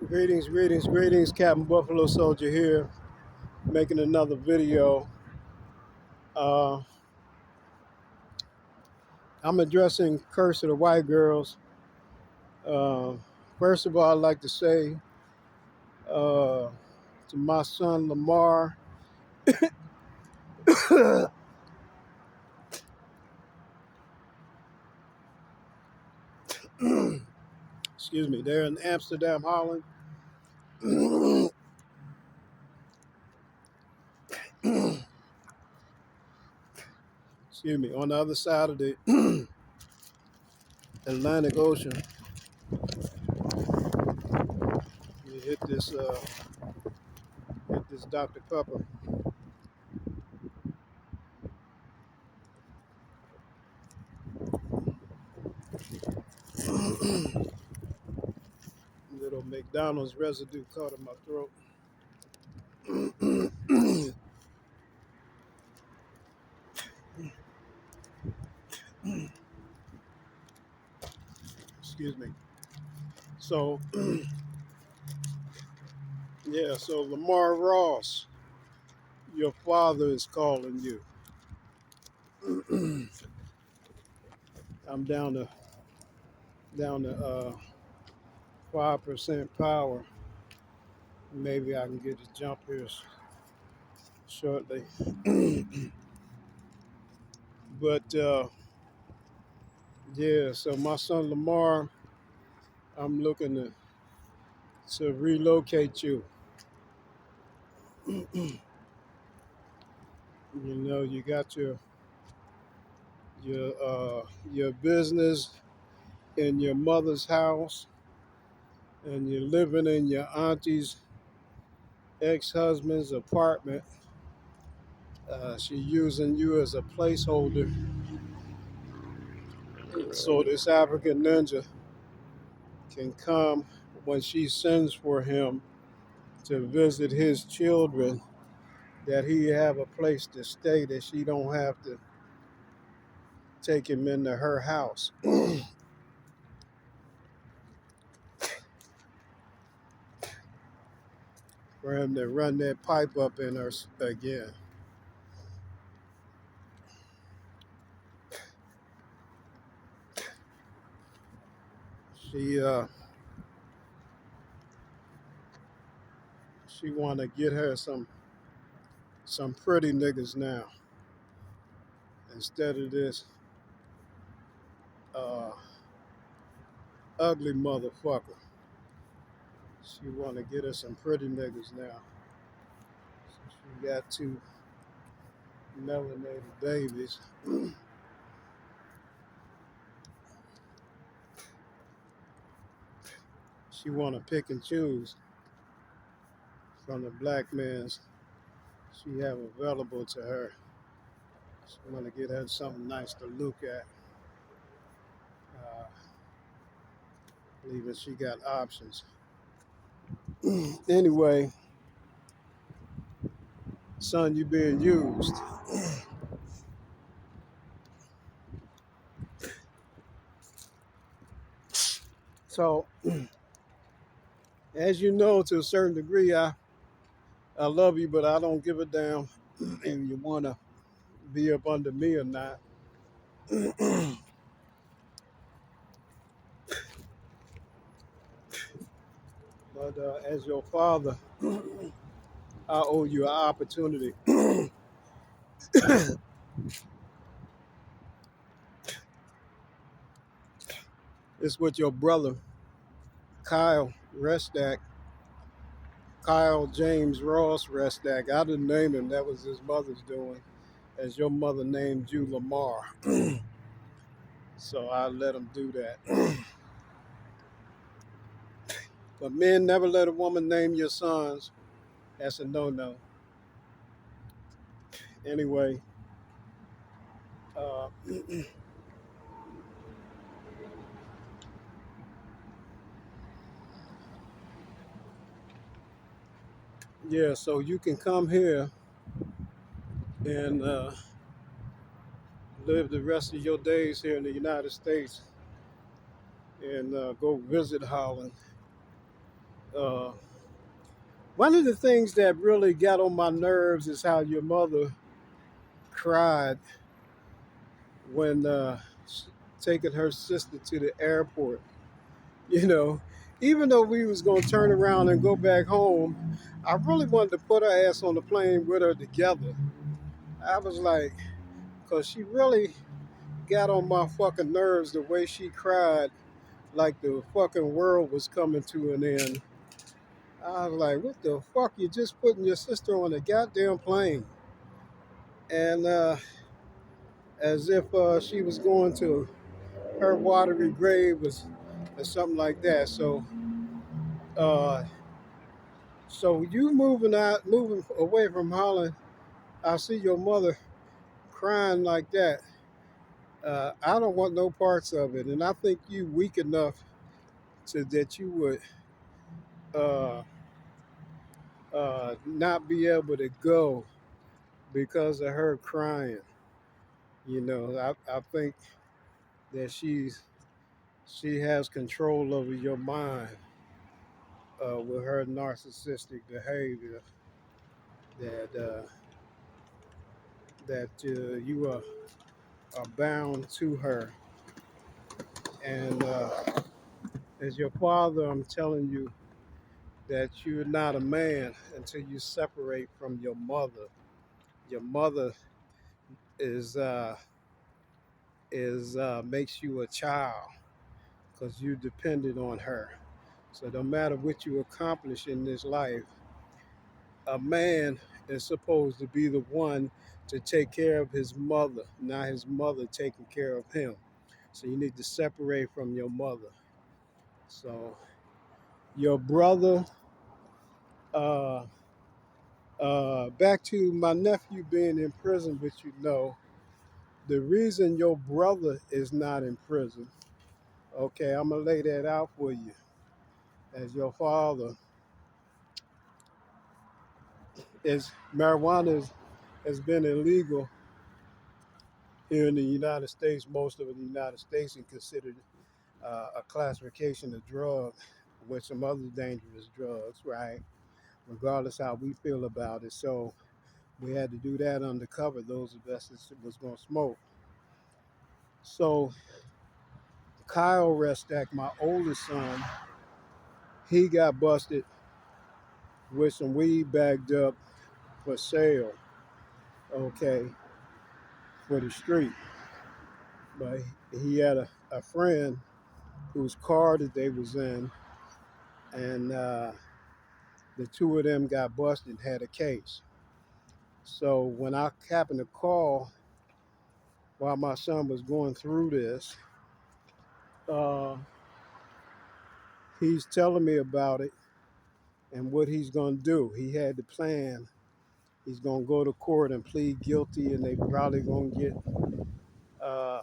Greetings, greetings, greetings. Captain Buffalo Soldier here, making another video. Uh, I'm addressing Curse of the White Girls. Uh, First of all, I'd like to say uh, to my son Lamar, excuse me, they're in Amsterdam, Holland. Excuse me, on the other side of the Atlantic Ocean. You hit this Dr. Pepper. Little McDonald's residue caught in my throat. Excuse me. So, yeah, so Lamar Ross, your father is calling you. I'm down to 5% power. Maybe I can get a jump here shortly. But yeah, so my son Lamar, I'm looking to relocate you. You know, you got your business in your mother's house, and you're living in your auntie's ex-husband's apartment. She's using you as a placeholder, so this African ninja can come when she sends for him to visit his children, that he have a place to stay, that she don't have to take him into her house. For him to run that pipe up in her again. She uh she wanna get her some pretty niggas now, instead of this uh ugly motherfucker. She wanna get her some pretty niggas now. So she got two melanated babies. She wanna pick and choose from the black man's she have available to her. She wanna get her something nice to look at. Uh, Believing she got options. Anyway, son, you being used. So, as you know, to a certain degree, I love you, but I don't give a damn if you want to be up under me or not. But as your father, I owe you an opportunity. It's with your brother, Kyle Restak, Kyle James Ross Restak. I didn't name him, that was his mother's doing, as your mother named you Lamar. So I let him do that. But men, never let a woman name your sons. That's a no-no. Anyway, uh, yeah, so you can come here and live the rest of your days here in the United States, and go visit Holland Uh, One of the things that really got on my nerves is how your mother cried when taking her sister to the airport. You know, even though we was gonna turn around and go back home, I really wanted to put her ass on the plane with her together. I was like, cause she really got on my fucking nerves the way she cried, like the fucking world was coming to an end. I was like, what the fuck? You just putting your sister on a goddamn plane, and as if she was going to her watery grave was or something like that. Uh, so you moving away from Holland. I see your mother crying like that. I don't want no parts of it, and I think you weak enough to that you would uh, not be able to go because of her crying. I think that she has control over your mind with her narcissistic behavior that you are bound to her. And as your father, I'm telling you that you're not a man until you separate from your mother. Your mother is makes you a child because you depended on her. So no matter what you accomplish in this life, a man is supposed to be the one to take care of his mother, not his mother taking care of him. So you need to separate from your mother. So your brother, uh, back to my nephew being in prison, but the reason your brother is not in prison, okay, I'm gonna lay that out for you. As your father, is marijuana has been illegal here in the United States, most of the United States, and considered a classification of drug with some other dangerous drugs, right? Regardless how we feel about it. So we had to do that undercover, those of us that was going to smoke. So Kyle Restak, my oldest son, he got busted with some weed bagged up for sale, okay, for the street. But he had a friend whose car that they was in, and the two of them got busted and had a case. So when I happened to call while my son was going through this, uh, he's telling me about it and what he's going to do. He had the plan. He's going to go to court and plead guilty, and they probably going to get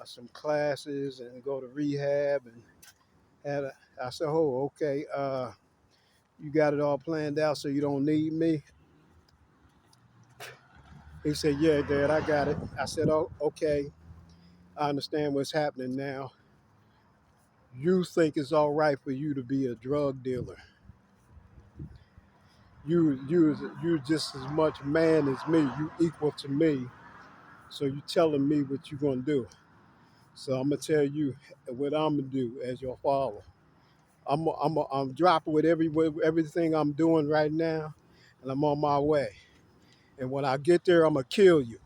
some classes and go to rehab. And I said, oh, okay. You got it all planned out so you don't need me? He said, yeah, Dad, I got it. I said, oh, okay. I understand what's happening now. You think it's all right for you to be a drug dealer. You just as much man as me. You equal to me. So you telling me what you gonna do. So I'm gonna tell you what I'm gonna do as your father. I'm dropping with everything I'm doing right now, and I'm on my way. And when I get there, I'm gonna kill you.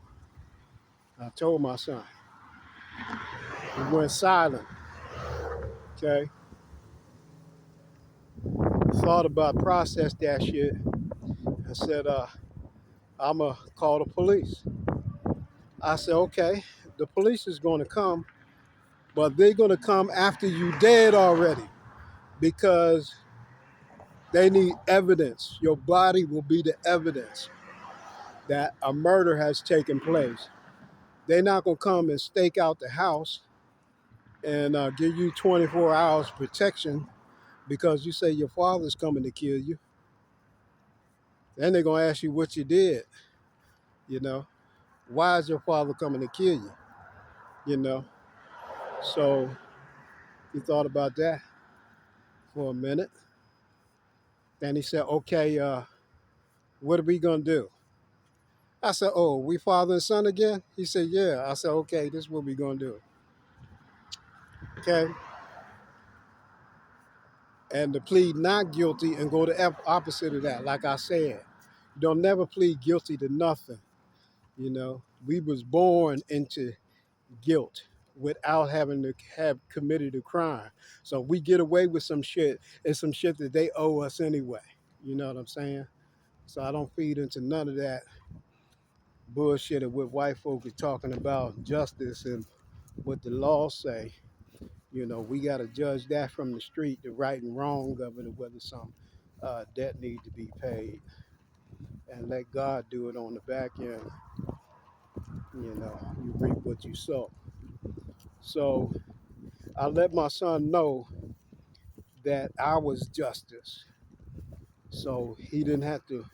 I told my son. He went silent. Okay. Thought about process that shit. I said, I'm gonna call the police. I said, okay, the police is gonna come, but they're gonna come after you dead already because they need evidence. Your body will be the evidence that a murder has taken place. They're not gonna come and stake out the house and give you 24 hours protection because you say your father's coming to kill you. Then they're gonna ask you what you did. You know, why is your father coming to kill you? You know, so he thought about that for a minute. Then he said, okay, what are we going to do? I said, oh, we father and son again? He said, yeah. I said, okay, this is what we going to do. Okay. And to plead not guilty and go the opposite of that, like I said. You don't never plead guilty to nothing. You know, we was born into guilt without having to have committed a crime. So we get away with some shit. It's some shit that they owe us anyway. You know what I'm saying? So I don't feed into none of that bullshit of what white folk are talking about justice and what the laws say. You know, we got to judge that from the street, the right and wrong of it, or whether some debt need to be paid, and let God do it on the back end. You know, you reap what you sow. So I let my son know that I was justice, so he didn't have to.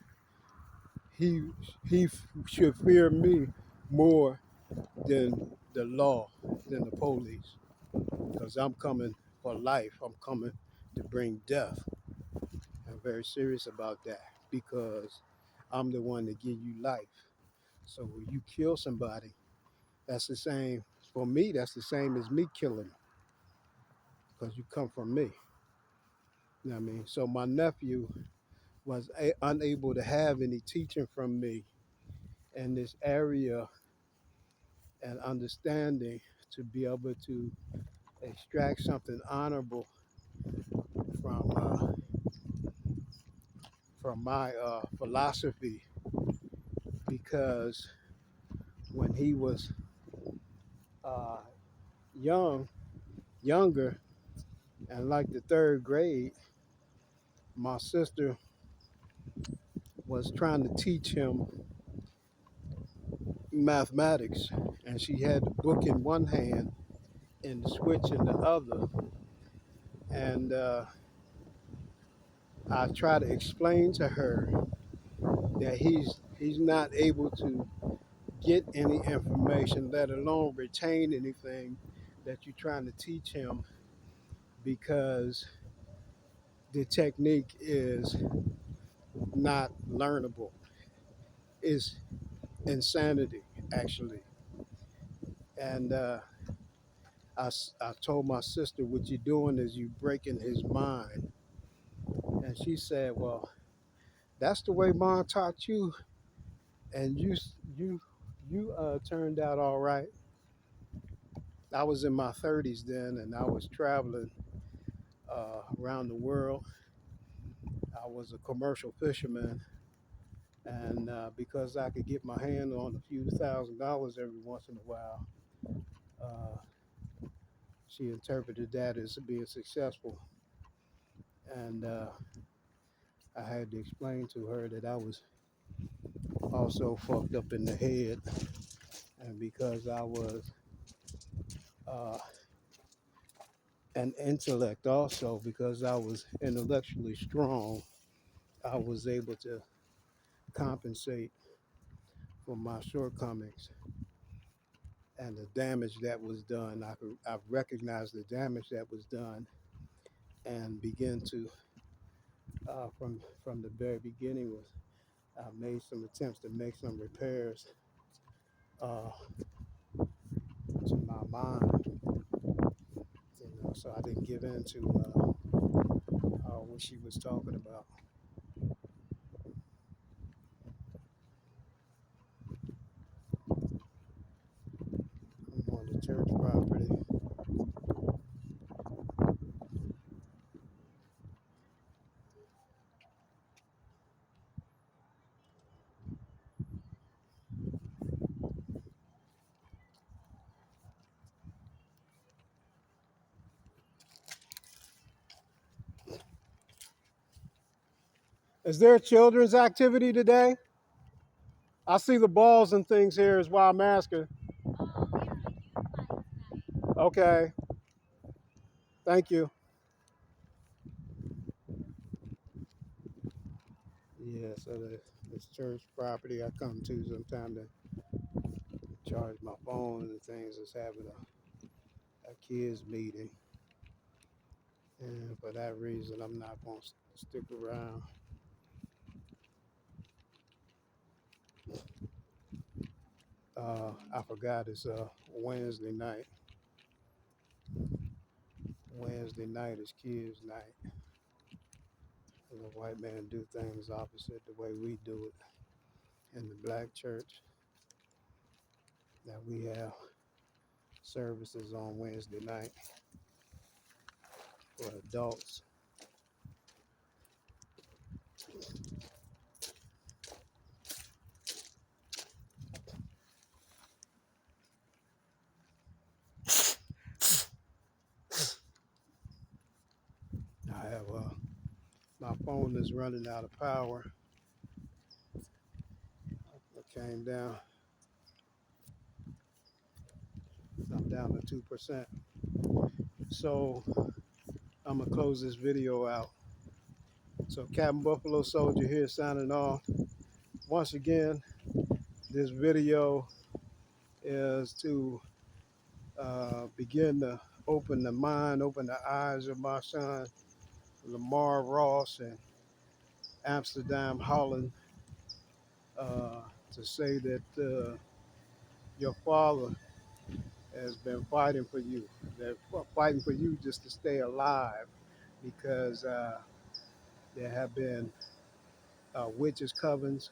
He he should fear me more than the law, than the police, because I'm coming for life. I'm coming to bring death. I'm very serious about that because I'm the one that give you life. So when you kill somebody, that's the same for me. That's the same as me killing them because you come from me. You know what I mean? So my nephew was unable to have any teaching from me in this area and understanding to be able to extract something honorable from my philosophy because when he was uh, young younger and like the third grade, my sister was trying to teach him mathematics, and she had the book in one hand and the switch in the other. And I try to explain to her that he's not able to get any information, let alone retain anything that you're trying to teach him, because the technique is not learnable. It's insanity, actually. And I told my sister, what you're doing is you breaking his mind. And she said, well, that's the way mom taught you. And you, you turned out all right. I was in my 30s then, and I was traveling around the world. I was a commercial fisherman. And because I could get my hand on a few $1,000s every once in a while, uh, she interpreted that as being successful. And I had to explain to her that I was also fucked up in the head, and because I was uh, an intellect also, because I was intellectually strong, I was able to compensate for my shortcomings and the damage that was done. I recognized the damage that was done and began to, from the very beginning, was I made some attempts to make some repairs uh, to my mind, so I didn't give in to what she was talking about. I'm on the church property. Is there a children's activity today? I see the balls and things here is why I'm asking. Okay, thank you. Yeah, so this church property I come to sometime to charge my phone and things is having a kids meeting. And for that reason, I'm not going to stick around. I forgot it's Wednesday night. Wednesday night is kids' night. And the white man do things opposite the way we do it in the black church. That we have services on Wednesday night for adults. I have my phone is running out of power. It came down. I'm down to 2%. So I'm gonna close this video out. So Captain Buffalo Soldier here signing off. Once again, this video is to begin to open the mind, open the eyes of my son, Lamar Ross in Amsterdam, Holland, to say that your father has been fighting for you. They're fighting for you just to stay alive because there have been witches' covens,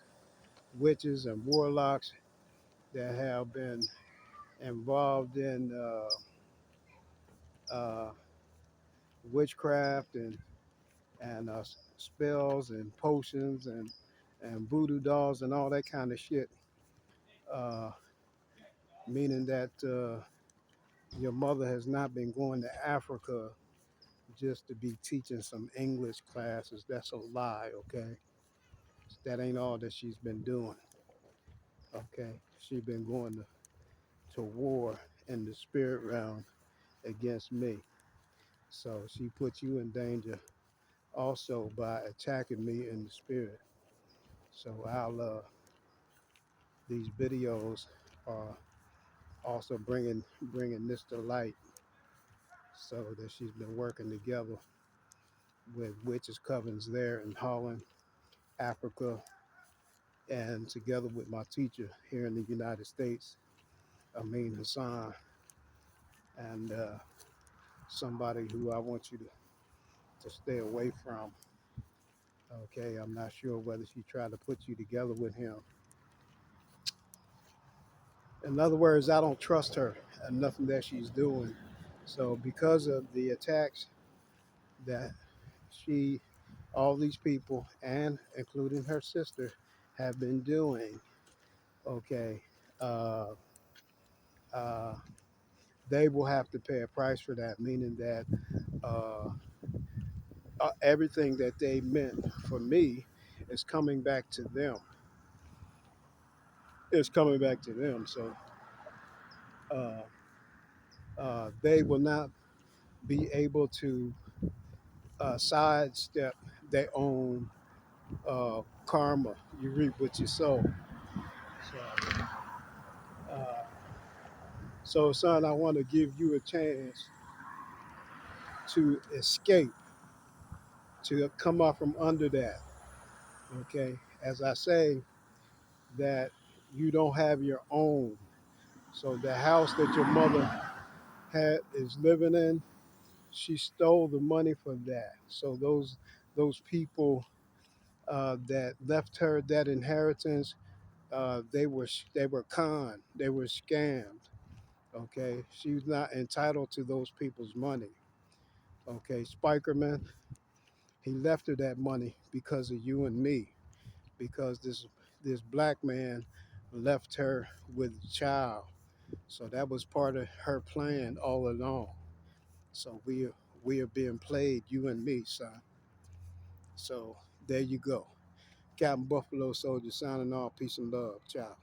witches and warlocks that have been involved in uh, witchcraft and spells and potions and voodoo dolls and all that kind of shit. Uh, Meaning that your mother has not been going to Africa just to be teaching some English classes. That's a lie, okay? That ain't all that she's been doing, okay? She's been going to war in the spirit realm against me. So she put you in danger also by attacking me in the spirit. So these videos are also bringing this to light, so that she's been working together with witches covens there in Holland, Africa, and together with my teacher here in the United States, Amin Hassan, and somebody who I want you to stay away from. Okay, I'm not sure whether she tried to put you together with him. In other words, I don't trust her and nothing that she's doing. So because of the attacks that she, all these people, and including her sister, have been doing, okay, uh, uh, they will have to pay a price for that, meaning that uh, everything that they meant for me is coming back to them. It's coming back to them. So uh, they will not be able to sidestep their own karma. You reap what you sow. So, uh, so, son, I want to give you a chance to escape, to come up from under that. Okay, as I say, that you don't have your own. So the house that your mother is living in, she stole the money for that. So those people that left her that inheritance, they were conned, they were scammed. Okay, she's not entitled to those people's money. Okay, Spikerman, he left her that money because of you and me, because this black man left her with a child. So that was part of her plan all along. So we are being played, you and me, son. So there you go. Captain Buffalo Soldier signing off. Peace and love. Ciao.